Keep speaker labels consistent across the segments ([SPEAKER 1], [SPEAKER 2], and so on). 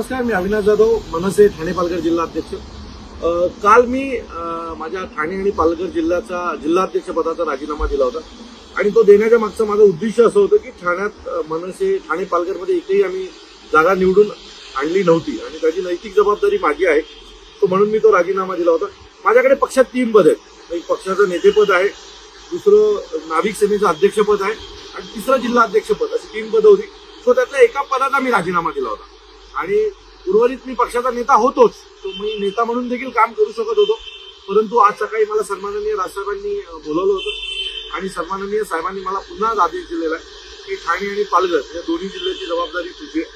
[SPEAKER 1] नमस्कार, मी अविनाश जाधव, मनसे ठाणे पालघर जिल्हा अध्यक्ष। काल मी माझ्या ठाणे आणि पालघर जिल्हाध्यक्ष पदाचा राजीनामा दिला होता आणि तो देण्याच्या मागचं माझं उद्देश असं होतं की ठाण्यात मनसे ठाणे पालघरमध्ये एकही आम्ही जागा निवडून आणली नव्हती आणि त्याची नैतिक जबाबदारी माझी आहे, तो म्हणून मी तो राजीनामा दिला होता। माझ्याकडे पक्षात 3 पद आहेत। एक पक्षाचं नेतेपद आहे, दुसरं नाविक सेनेचं अध्यक्षपद आहे आणि तिसरं जिल्हा अध्यक्षपद, अशी 3 पदं होती। तो त्यातल्या एका पदाचा मी राजीनामा दिला होता आणि उर्वरित मी पक्षाचा नेता होतोच, तो मी नेता म्हणून देखील काम करू शकत होतो। परंतु आज सकाळी मला सन्माननीय राजसाहेबांनी बोलवलं होतं आणि सन्माननीय साहेबांनी मला पुन्हा आदेश दिलेला आहे की ठाणे आणि पालघर या दोन्ही जिल्ह्याची जबाबदारी तुझी आहे,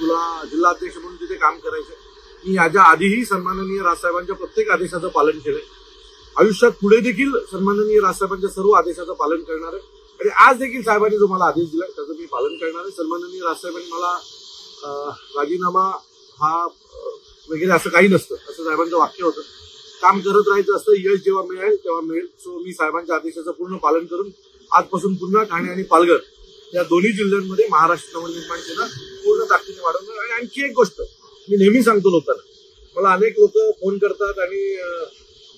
[SPEAKER 1] तुला जिल्हाध्यक्ष म्हणून तिथे काम करायचं। मी याच्या आधीही सन्माननीय राजसाहेबांच्या प्रत्येक आदेशाचं पालन केलंय, आयुष्यात पुढे देखील सन्माननीय राजसाहेबांच्या सर्व आदेशाचं पालन करणार आहे आणि आज देखील साहेबांनी जो मला आदेश दिलाय त्याचं मी पालन करणार आहे। सन्माननीय राजसाहेबांनी मला राजीनामा हा वगैरे असं काही नसतं, असं साहेबांचं वाक्य होतं। काम करत राहायचं असतं, यश जेव्हा मिळेल तेव्हा मिळेल। सो मी साहेबांच्या आदेशाचं पूर्ण पालन करून आजपासून पुन्हा ठाणे आणि पालघर या दोन्ही जिल्ह्यांमध्ये महाराष्ट्र नवनिर्माण सेना पूर्ण ताकदीने वाढवणार। आणि आणखी एक गोष्ट मी नेहमी सांगतो लोकांना, मला अनेक लोक फोन करतात आणि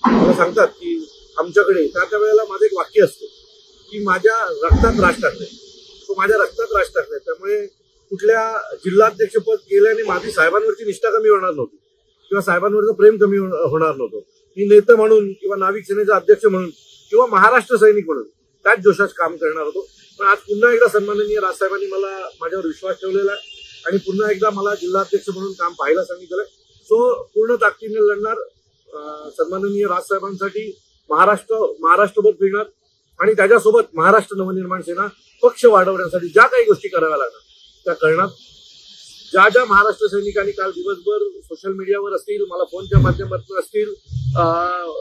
[SPEAKER 1] मला सांगतात की आमच्याकडे, त्या वेळेला माझं एक वाक्य असतं की माझ्या रक्तात राज टाकलंय, तो माझ्या रक्तात राज टाकलाय। त्यामुळे कुठल्या जिल्हाध्यक्षपद केल्याने माझी साहेबांवरची निष्ठा कमी होणार नव्हती किंवा साहेबांवरचं प्रेम कमी होणार नव्हतं। मी नेते म्हणून किंवा नाविक सेनेचा अध्यक्ष म्हणून किंवा महाराष्ट्र सैनिक म्हणून त्याच जोशात काम करणार होतो। पण आज पुन्हा एकदा सन्माननीय राजसाहेबांनी मला माझ्यावर विश्वास ठेवलेला आहे आणि पुन्हा एकदा मला जिल्हाध्यक्ष म्हणून काम पाहायला सांगितलंय। सो पूर्ण ताकदीने लढणार, सन्माननीय राजसाहेबांसाठी महाराष्ट्रभर फिरणार आणि त्याच्यासोबत महाराष्ट्र नवनिर्माण सेना पक्ष वाढवण्यासाठी ज्या काही गोष्टी कराव्या लागणार त्या करणार। ज्या महाराष्ट्र सैनिकांनी काल दिवसभर सोशल मीडियावर असतील, मला फोनच्या माध्यमातून असतील,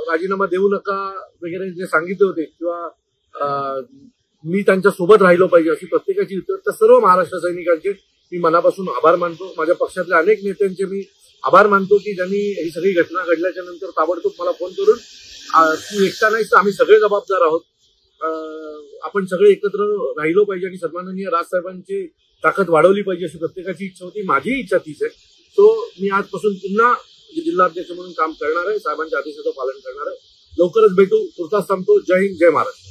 [SPEAKER 1] राजीनामा देऊ नका वगैरे जे सांगितले होते किंवा मी त्यांच्या सोबत राहिलो पाहिजे अशी प्रत्येकाची उत्तर, त्या सर्व महाराष्ट्र सैनिकांचे मी मनापासून आभार मानतो। माझ्या पक्षातल्या अनेक नेत्यांचे मी आभार मानतो की ज्यांनी ही सगळी घटना घडल्याच्या नंतर ताबडतोब मला फोन करून तू एकटा नाहीस, आम्ही सगळे जबाबदार आहोत, आपण सगळे एकत्र राहिलो पाहिजे आणि सन्माननीय राजसाहेबांची ताकद वाढवली पाहिजे अशी प्रत्येकाची इच्छा होती। माझी इच्छा तीच आहे। सो मी आजपासून पुन्हा जिल्हाध्यक्ष म्हणून काम करणार आहे, साहेबांच्या आदेशाचं पालन करणार आहे। लवकरच भेटू, तुर्तास थांबतो। जय हिंद, जय महाराष्ट्र।